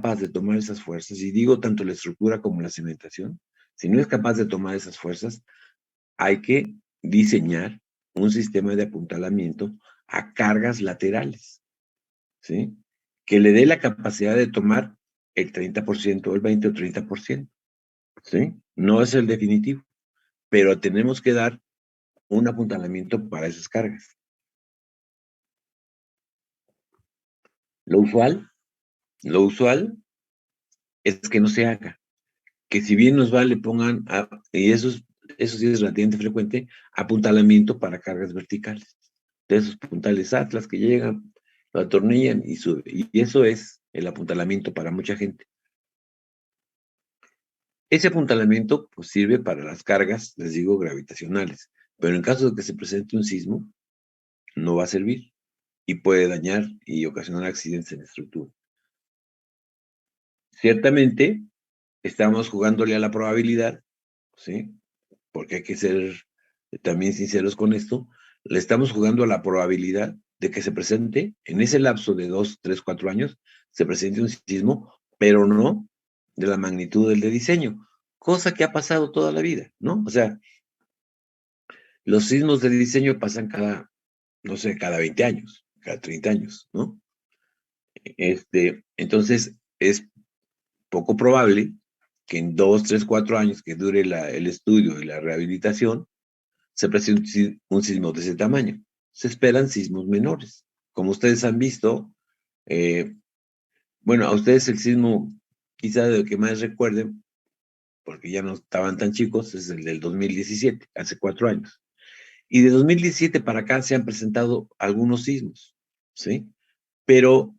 capaz de tomar esas fuerzas, y digo tanto la estructura como la cimentación, si no es capaz de tomar esas fuerzas, hay que diseñar un sistema de apuntalamiento a cargas laterales, ¿sí? Que le dé la capacidad de tomar el 30%, el 20 o 30%, ¿sí? No es el definitivo, pero tenemos que dar un apuntalamiento para esas cargas. Lo usual es que no se haga, que si bien nos va, le pongan, y eso sí es relativamente frecuente, apuntalamiento para cargas verticales. De esos puntales Atlas que llegan, lo atornillan y sube. Y eso es el apuntalamiento para mucha gente. Ese apuntalamiento pues, sirve para las cargas, les digo, gravitacionales. Pero en caso de que se presente un sismo, no va a servir y puede dañar y ocasionar accidentes en la estructura. Ciertamente, estamos jugándole a la probabilidad, ¿sí? Porque hay que ser también sinceros con esto, le estamos jugando a la probabilidad de que se presente en ese lapso de 2, 3, 4 años, se presente un sismo, pero no de la magnitud del de diseño, cosa que ha pasado toda la vida, ¿no? O sea, los sismos de diseño pasan cada, no sé, cada 20 años, cada 30 años, ¿no? Entonces, es poco probable que en 2, 3, 4 años que dure el estudio y la rehabilitación, se presenta un sismo de ese tamaño. Se esperan sismos menores. Como ustedes han visto, bueno, a ustedes el sismo, quizá de lo que más recuerden, porque ya no estaban tan chicos, es el del 2017, hace 4 años. Y de 2017 para acá se han presentado algunos sismos, ¿sí? Pero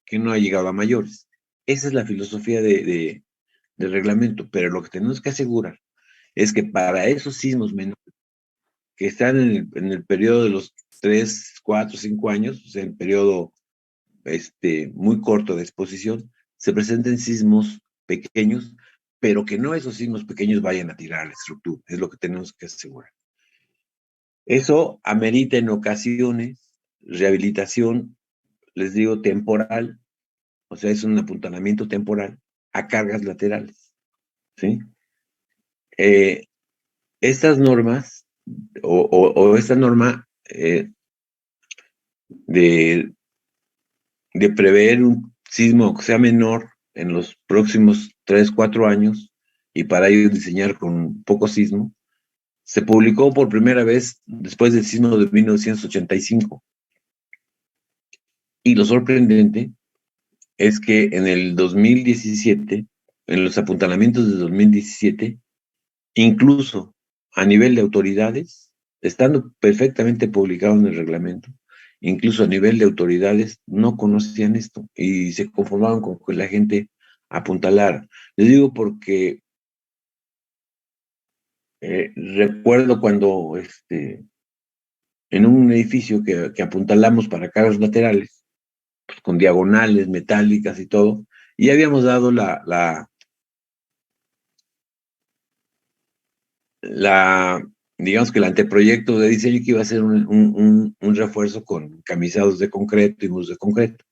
que no ha llegado a mayores. Esa es la filosofía del reglamento, pero lo que tenemos que asegurar es que para esos sismos menores, que están en el periodo de los 3, 4, 5 años, o sea, en periodo muy corto de exposición, se presenten sismos pequeños, pero que no esos sismos pequeños vayan a tirar a la estructura, es lo que tenemos que asegurar. Eso amerita en ocasiones rehabilitación, les digo, temporal, o sea, es un apuntalamiento temporal a cargas laterales, ¿sí? Estas normas, o esta norma de prever un sismo que sea menor en los próximos 3, 4 años, y para ello diseñar con poco sismo, se publicó por primera vez después del sismo de 1985. Y lo sorprendente es que en el 2017, en los apuntalamientos de 2017, incluso a nivel de autoridades, estando perfectamente publicado en el reglamento, incluso a nivel de autoridades, no conocían esto y se conformaban con que la gente apuntalara. Les digo porque recuerdo cuando en un edificio que apuntalamos para cargas laterales, pues, con diagonales metálicas y todo, y habíamos dado digamos que el anteproyecto de diseño que iba a ser un refuerzo con camisados de concreto y muros de concreto.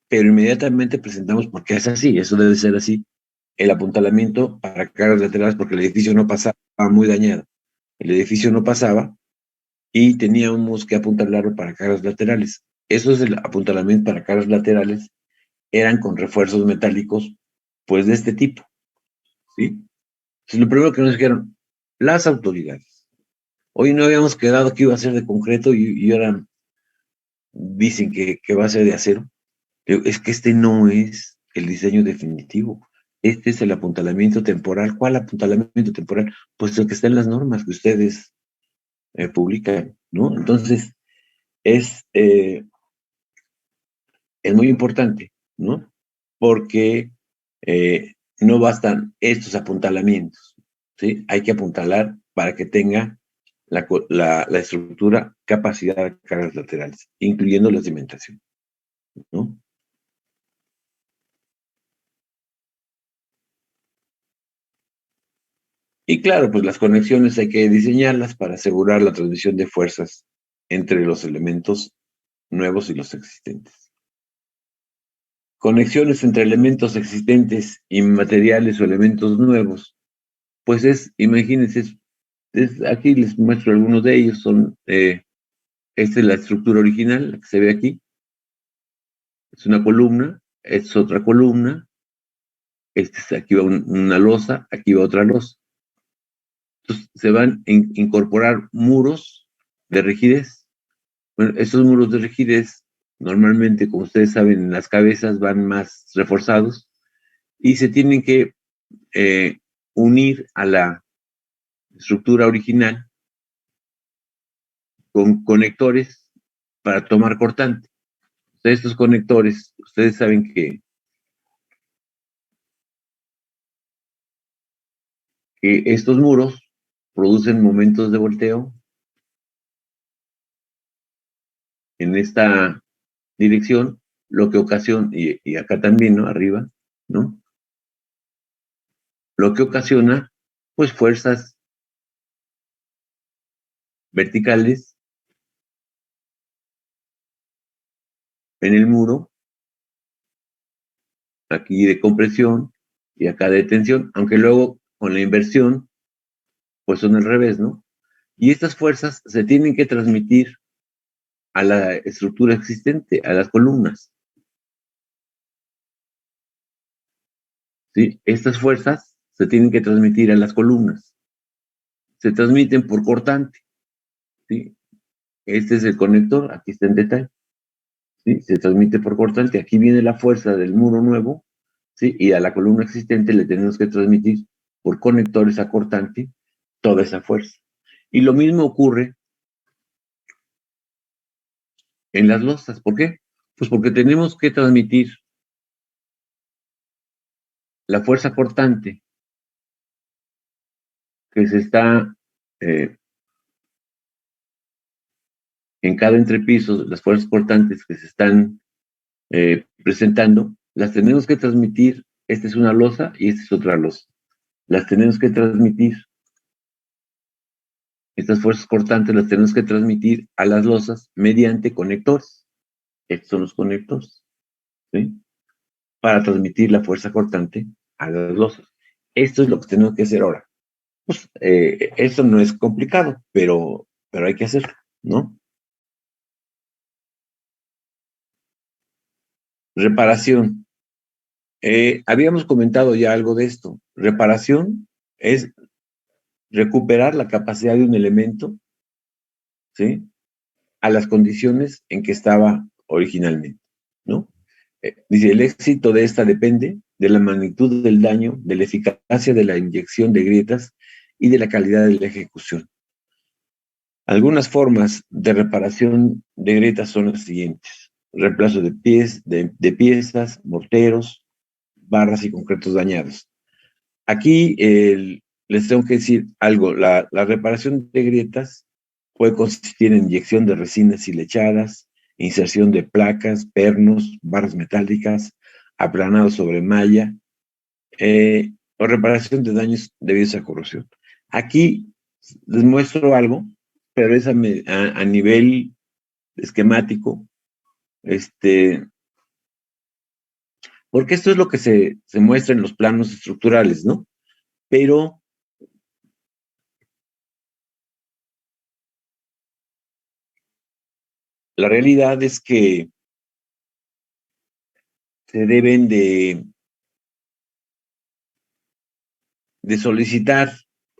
Pero inmediatamente presentamos, porque es así, eso debe ser así, el apuntalamiento para cargas laterales, porque el edificio no pasaba, estaba muy dañado. El edificio no pasaba y teníamos que apuntalarlo para cargas laterales. Eso es el apuntalamiento para cargas laterales, eran con refuerzos metálicos, pues de este tipo, ¿sí? Entonces, lo primero que nos dijeron, las autoridades. Hoy no habíamos quedado que iba a ser de concreto y ahora dicen que va a ser de acero. Es que este no es el diseño definitivo. Este es el apuntalamiento temporal. ¿Cuál apuntalamiento temporal? Pues el que está en las normas que ustedes publican, ¿no? Entonces, es, eh, es muy importante, ¿no? Porque no bastan estos apuntalamientos, ¿sí? Hay que apuntalar para que tenga la estructura capacidad de cargas laterales, incluyendo la cimentación, ¿no? Y claro, pues las conexiones hay que diseñarlas para asegurar la transmisión de fuerzas entre los elementos nuevos y los existentes. conexiones entre elementos existentes y materiales o elementos nuevos, pues imagínense, aquí les muestro algunos de ellos, esta es la estructura original, la que se ve aquí, es una columna, es otra columna, aquí va una losa, aquí va otra losa. Entonces se van a incorporar muros de rigidez. Bueno, esos muros de rigidez, normalmente, como ustedes saben, en las cabezas van más reforzados y se tienen que unir a la estructura original con conectores para tomar cortante. Entonces, estos conectores, ustedes saben que estos muros producen momentos de volteo en esta dirección, lo que ocasiona, y acá también, ¿no? Arriba, ¿no? Lo que ocasiona, pues, fuerzas verticales en el muro, aquí de compresión y acá de tensión, aunque luego con la inversión, pues son al revés, ¿no? Y estas fuerzas se tienen que transmitir a la estructura existente, a las columnas, ¿sí? Estas fuerzas se tienen que transmitir a las columnas, se transmiten por cortante, ¿sí? Este es el conector, aquí está en detalle, ¿sí? Se transmite por cortante, aquí viene la fuerza del muro nuevo, ¿sí? Y a la columna existente le tenemos que transmitir por conectores a cortante toda esa fuerza. Y lo mismo ocurre en las losas. ¿Por qué? Pues porque tenemos que transmitir la fuerza cortante que se está en cada entrepiso, las fuerzas cortantes que se están presentando, las tenemos que transmitir. Esta es una losa y esta es otra losa. Las tenemos que transmitir. Estas fuerzas cortantes las tenemos que transmitir a las losas mediante conectores. Estos son los conectores, ¿sí? Para transmitir la fuerza cortante a las losas. Esto es lo que tenemos que hacer ahora. Pues, esto no es complicado, pero hay que hacerlo, ¿no? Reparación. Habíamos comentado ya algo de esto. Reparación es recuperar la capacidad de un elemento, ¿sí? A las condiciones en que estaba originalmente, ¿no? Dice, el éxito de esta depende de la magnitud del daño, de la eficacia de la inyección de grietas y de la calidad de la ejecución. Algunas formas de reparación de grietas son las siguientes: reemplazo de piezas, morteros, barras y concretos dañados. Aquí les tengo que decir algo. La reparación de grietas puede consistir en inyección de resinas y lechadas, inserción de placas, pernos, barras metálicas, aplanado sobre malla, o reparación de daños debidos a corrosión. Aquí les muestro algo, pero es a nivel esquemático, porque esto es lo que se muestra en los planos estructurales, ¿no? Pero la realidad es que se deben de solicitar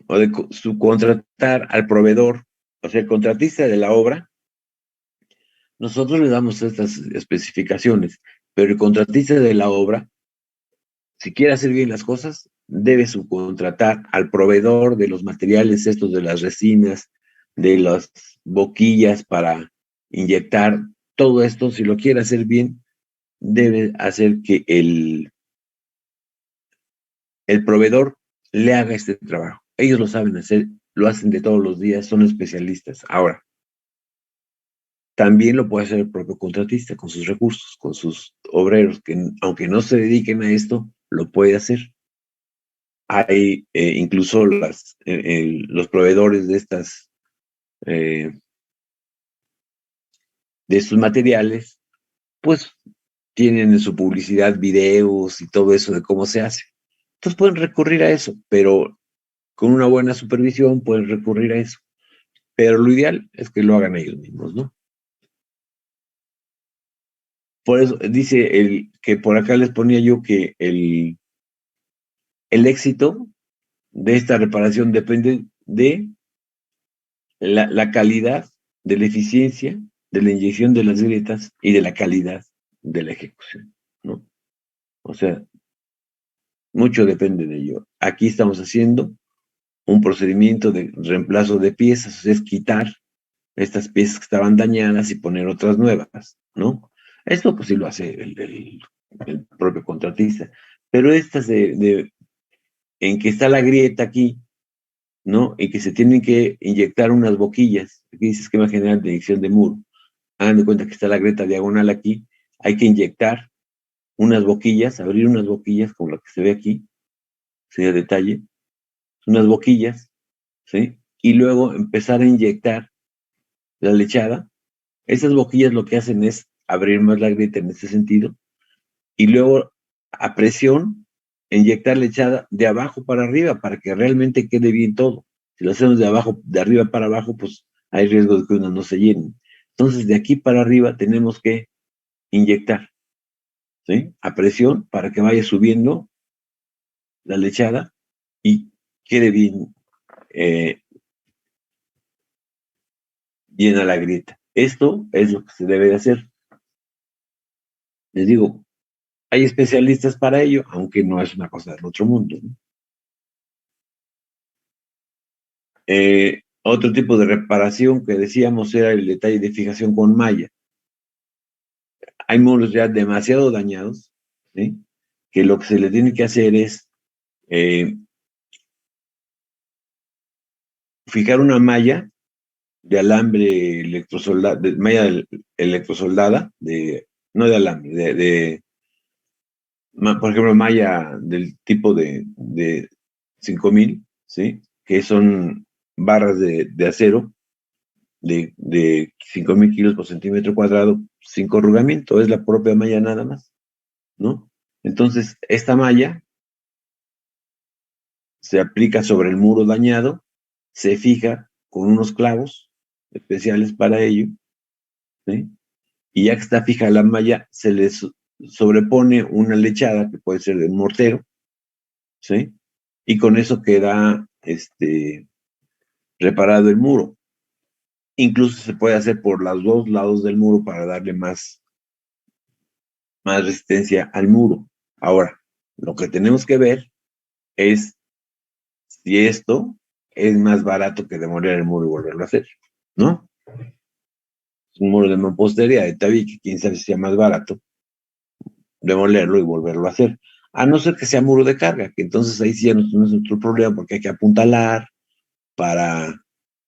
o de subcontratar al proveedor, o sea, el contratista de la obra. Nosotros le damos estas especificaciones, pero el contratista de la obra, si quiere hacer bien las cosas, debe subcontratar al proveedor de los materiales estos, de las resinas, de las boquillas para inyectar, todo esto. Si lo quiere hacer bien, debe hacer que el proveedor le haga este trabajo. Ellos lo saben hacer, lo hacen de todos los días, son especialistas. Ahora, también lo puede hacer el propio contratista con sus recursos, con sus obreros, que aunque no se dediquen a esto, lo puede hacer. Hay incluso los proveedores de estos materiales, pues tienen en su publicidad videos y todo eso de cómo se hace. Entonces pueden recurrir a eso, pero con una buena supervisión pueden recurrir a eso. Pero lo ideal es que lo hagan ellos mismos, ¿no? Por eso dice el que por acá les ponía yo que el éxito de esta reparación depende de la calidad, de la eficiencia, de la inyección de las grietas y de la calidad de la ejecución, ¿no? O sea, mucho depende de ello. Aquí estamos haciendo un procedimiento de reemplazo de piezas, o sea, es quitar estas piezas que estaban dañadas y poner otras nuevas, ¿no? Esto pues sí lo hace el propio contratista, pero estas en que está la grieta aquí, ¿no? Y que se tienen que inyectar unas boquillas, aquí dice esquema general de inyección de muro, hagan de cuenta que está la grieta diagonal aquí, hay que inyectar unas boquillas, abrir unas boquillas, como lo que se ve aquí, sería detalle, unas boquillas, ¿sí? Y luego empezar a inyectar la lechada. Esas boquillas lo que hacen es abrir más la grieta en este sentido, y luego a presión inyectar lechada de abajo para arriba para que realmente quede bien todo. Si lo hacemos de arriba para abajo, pues hay riesgo de que unas no se llenen. Entonces, de aquí para arriba tenemos que inyectar, ¿sí? A presión para que vaya subiendo la lechada y quede bien llena la grieta. Esto es lo que se debe de hacer. Les digo, hay especialistas para ello, aunque no es una cosa del otro mundo, ¿no? Otro tipo de reparación que decíamos era el detalle de fijación con malla. Hay muros ya demasiado dañados, ¿sí? Que lo que se le tiene que hacer es fijar una malla de alambre electrosoldada, electrosoldada, no de alambre, por ejemplo, malla del tipo de 5000, ¿sí? Que son barras de acero de 5000 kilos por centímetro cuadrado, sin corrugamiento, es la propia malla nada más, ¿no? Entonces, esta malla se aplica sobre el muro dañado, se fija con unos clavos especiales para ello, ¿sí? Y ya que está fija la malla, se le sobrepone una lechada, que puede ser de un mortero, ¿sí? Y con eso queda reparado el muro. Incluso se puede hacer por los dos lados del muro para darle más resistencia al muro. Ahora, lo que tenemos que ver es si esto es más barato que demoler el muro y volverlo a hacer, ¿no? Es un muro de mampostería de tabique, quién sabe si sea más barato demolerlo y volverlo a hacer. A no ser que sea muro de carga, que entonces ahí sí no es otro problema porque hay que apuntalar para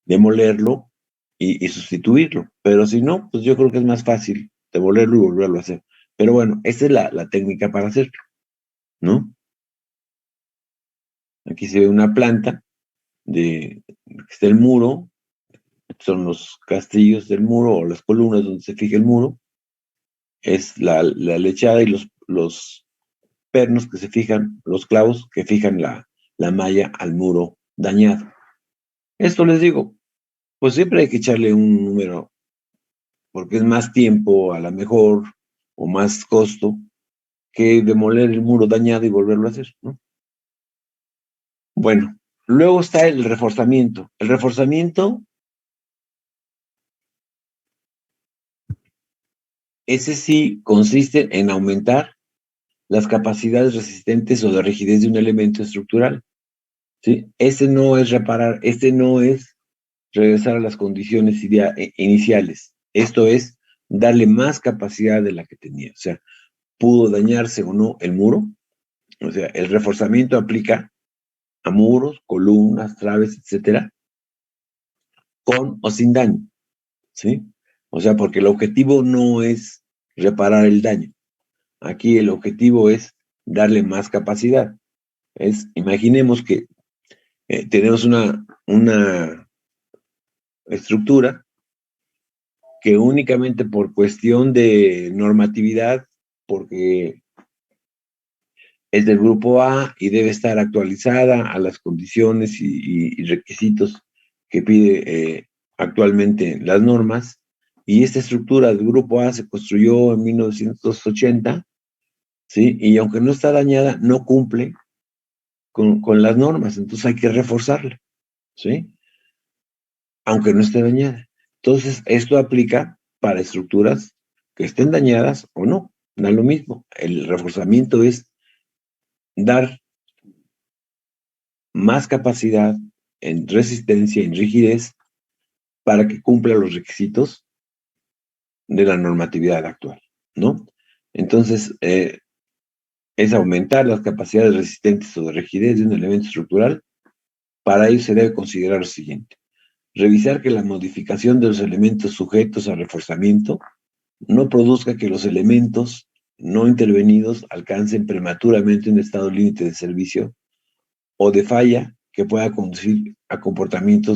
demolerlo y sustituirlo. Pero si no, pues yo creo que es más fácil demolerlo y volverlo a hacer. Pero bueno, esta es la técnica para hacerlo, ¿no? Aquí se ve una planta de que está el muro, son los castillos del muro o las columnas donde se fija el muro, es la lechada y los pernos que se fijan, los clavos que fijan la malla al muro dañado. Esto les digo, pues siempre hay que echarle un número, porque es más tiempo a lo mejor, o más costo, que demoler el muro dañado y volverlo a hacer, ¿no? Bueno, luego está el reforzamiento. El reforzamiento, ese sí consiste en aumentar las capacidades resistentes o de rigidez de un elemento estructural, ¿sí? Este no es reparar, este no es regresar a las condiciones iniciales. Esto es darle más capacidad de la que tenía. O sea, pudo dañarse o no el muro. O sea, el reforzamiento aplica a muros, columnas, traves, etcétera, con o sin daño, ¿sí? O sea, porque el objetivo no es reparar el daño. Aquí el objetivo es darle más capacidad. Imaginemos que tenemos una estructura que únicamente por cuestión de normatividad porque es del grupo A y debe estar actualizada a las condiciones y requisitos que pide actualmente las normas. Y esta estructura del grupo A se construyó en 1980, ¿sí? Y aunque no está dañada, no cumple con las normas, entonces hay que reforzarla, ¿sí? Aunque no esté dañada. Entonces, esto aplica para estructuras que estén dañadas o no, da lo mismo. El reforzamiento es dar más capacidad en resistencia, en rigidez, para que cumpla los requisitos de la normatividad actual, ¿no? Entonces, es aumentar las capacidades resistentes o de rigidez de un elemento estructural. Para ello se debe considerar lo siguiente: revisar que la modificación de los elementos sujetos a reforzamiento no produzca que los elementos no intervenidos alcancen prematuramente un estado límite de servicio o de falla que pueda conducir a comportamientos